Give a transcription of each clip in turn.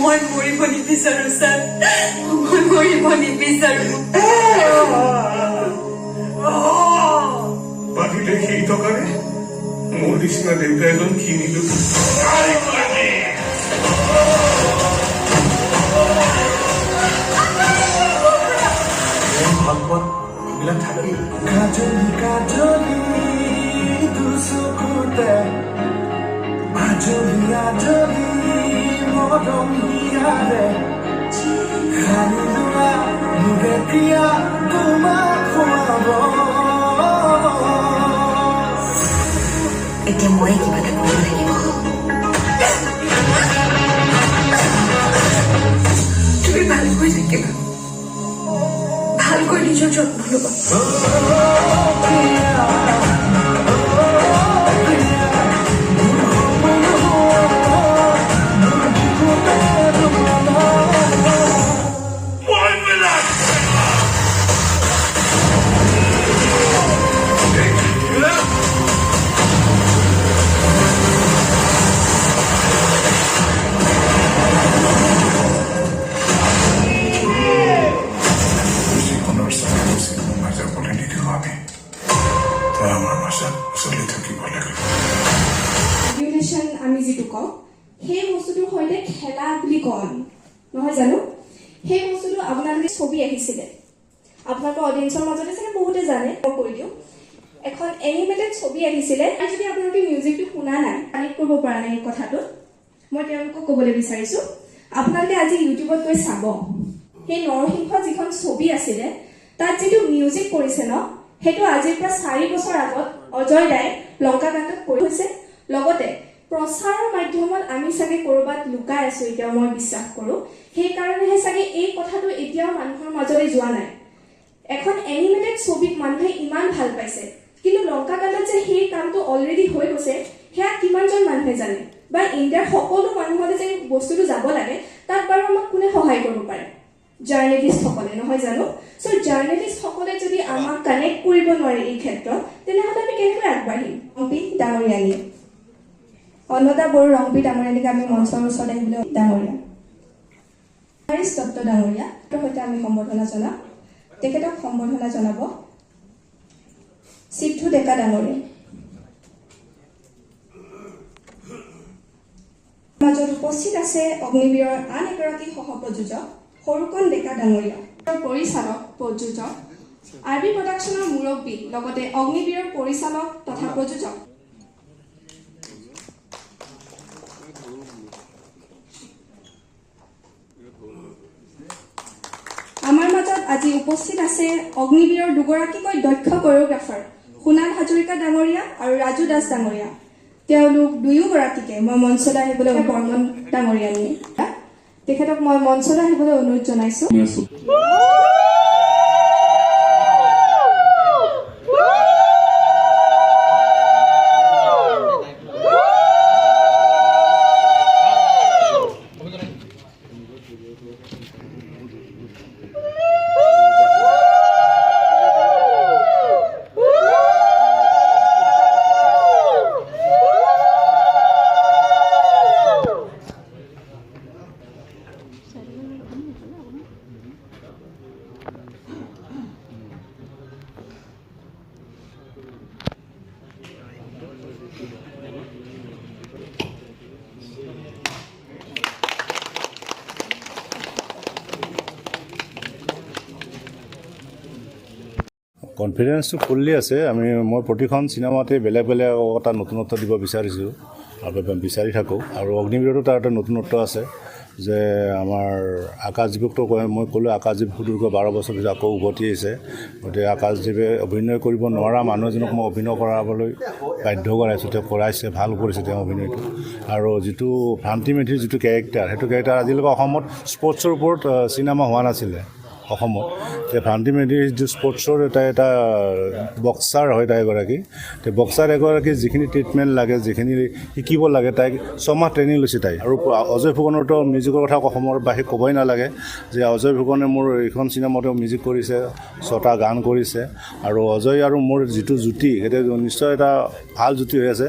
মই মৰিব নিবিচাৰো ছাৰ মই মৰিব নিবিচাৰো পাতিলে সেই টকাৰে মোৰ নিচিনা দেউতা এজন কিনিলো ভাগৱত এইবিলাক থাকি কাজলি কাজলি দুচকুতে আজলি আজলি মৰম হিয়াৰে খালি লোৱা মোৰে প্ৰিয়া তোমাক খুৱাব এতিয়া মই কিবা এটা কৰিব লাগিব তুমি ভালকৈ থাকিবা ভালকৈ নিজৰ যত্ন ল'বা আমি যিটো কওঁ সেই বস্তুটোৰ সৈতে খেলা বুলি কওঁ নহয় জানো সেই বস্তুটো আপোনালোকে ছবি আহিছিলে আপোনালোকৰ অডিয়েন্সৰ মাজতে চাগে বহুতে জানে মই কৈ দিওঁ এখন এনিমেটেড ছবি আহিছিলে আৰু যদি আপোনালোকে মিউজিকটো শুনা নাই কানেক্ট কৰিব পৰা নাই এই কথাটোত মই তেওঁলোকক ক'বলৈ বিচাৰিছোঁ আপোনালোকে আজি ইউটিউবত গৈ চাব সেই নৰসিংহ যিখন ছবি আছিলে তাত যিটো মিউজিক কৰিছে ন সেইটো আজিৰ পৰা 4 বছৰ আগত অজয় দাই লংকাকাণ্ডত কৰি হৈছে লগতে প্ৰচাৰৰ মাধ্যমত আমি চাগে কৰবাত লুকাই আছো এতিয়াও মই বিশ্বাস কৰোঁ সেইকাৰণেহে চাগে এই কথাটো এতিয়াও মানুহৰ মাজলৈ যোৱা নাই এখন এনিমেটেড ছবিক মানুহে ইমান ভাল পাইছে কিন্তু লংকাকাণ্ডত যে সেই কামটো অলৰেডি হৈ গৈছে সেয়া কিমানজন মানুহে জানে বা ইণ্ডিয়াৰ সকলো মানুহলৈ যে বস্তুটো যাব লাগে তাত বাৰু আমাক কোনে সহায় কৰিব পাৰে জাৰ্নেলিষ্টসকলে নহয় জানো চ' জাৰ্নেলিষ্টসকলে যদি আমাক কানেক্ট কৰিব নোৱাৰে এই ক্ষেত্ৰত তেনেহ'লে আমি কেনেকৈ আগবাঢ়িম ডাঙৰীয়ানী অন্নদা বড়ো ৰংবি ডাঙৰীয়ানীক আমি মঞ্চৰ ওচৰত আহিবলৈ ডাঙৰীয়া হাৰিছ দত্ত ডাঙৰীয়া সৈতে আমি সম্বৰ্ধনা জনাম তেখেতক সম্বৰ্ধনা জনাব সিদ্ধু ডেকা ডাঙৰীয়া মাজত উপস্থিত আছে অগ্নিবীৰৰ আন এগৰাকী সহপ্ৰযোজক সৰুকণ ডেকা ডাঙৰীয়া পৰিচালক প্ৰযোজক আৰবি প্ৰডাকশ্যনৰ মুৰব্বী লগতে অগ্নিবীৰৰ পৰিচালক তথা প্ৰযোজক আমাৰ মাজত আজি উপস্থিত আছে অগ্নিবীৰৰ দুগৰাকীকৈ দক্ষ কোৰিঅগ্ৰাফাৰ সোণাল হাজৰিকা ডাঙৰীয়া আৰু ৰাজু দাস ডাঙৰীয়া তেওঁলোক দুয়োগৰাকীকে মই মঞ্চলৈ আহিবলৈ বৰ্মন ডাঙৰীয়ানী তেখেতক মই মঞ্চলৈ আহিবলৈ অনুৰোধ জনাইছো কনফিডেন্সটো ফুল্লি আছে মই প্ৰতিখন চিনেমাতে বেলেগ বেলেগ এটা নতুনত্ব দিব বিচাৰিছোঁ আৰু বিচাৰি থাকোঁ। আৰু অগ্নিবীৰতো তাৰ এটা নতুনত্ব আছে যে আমাৰ আকাশদ্বীপকতো মই ক'লোঁ আকাশদ্বীপ সুদীৰ্ঘ 12 বছৰ পিছত আকৌ উভতি আহিছে। গতিকে আকাশদ্বীপে অভিনয় কৰিব নোৱাৰা মানুহ এজনক মই অভিনয় কৰাবলৈ বাধ্য কৰাইছোঁ, তেওঁ কৰাইছে, ভাল কৰিছে তেওঁ অভিনয়টো। আৰু যিটো ভ্ৰান্তি মেধিৰ যিটো কেৰেক্টাৰ, সেইটো কেৰেক্টাৰ আজিলৈকে অসমত স্পৰ্টছৰ ওপৰত চিনেমা হোৱা নাছিলে অসমত। এতিয়া ভ্ৰান্তি মেধিৰ যিটো স্পৰ্টছৰ এটা বক্সাৰ হয় তাই এগৰাকী। তে বক্সাৰ এগৰাকী যিখিনি ট্ৰিটমেণ্ট লাগে, যিখিনি শিকিব লাগে, তাইক 6 মাহ ট্ৰেইনিং লৈছে তাই। আৰু অজয় ফুকনৰতো মিউজিকৰ কথা অসমৰ বাসী ক'বই নালাগে যে অজয় ফুকনে মোৰ এইখন চিনেমাতো মিউজিক কৰিছে, 6টা গান কৰিছে। আৰু অজয় আৰু মোৰ যিটো জুতি, সেইটো নিশ্চয় এটা ভাল জুতি হৈ আছে।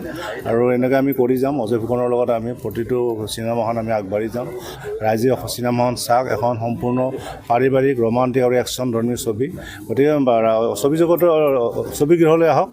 আৰু এনেকৈ আমি কৰি যাম, অজয় ফুকনৰ লগত আমি প্ৰতিটো চিনেমাখন আমি আগবাঢ়ি যাম। ৰাইজে চিনেমাখন চাওক, এখন সম্পূৰ্ণ পাৰিবাৰিক ৰোমান্টিক আৰু একশ্যন ধৰ্মী ছবি। গতিকে ছবি জগতৰ ছবি গৃহলৈ আহক।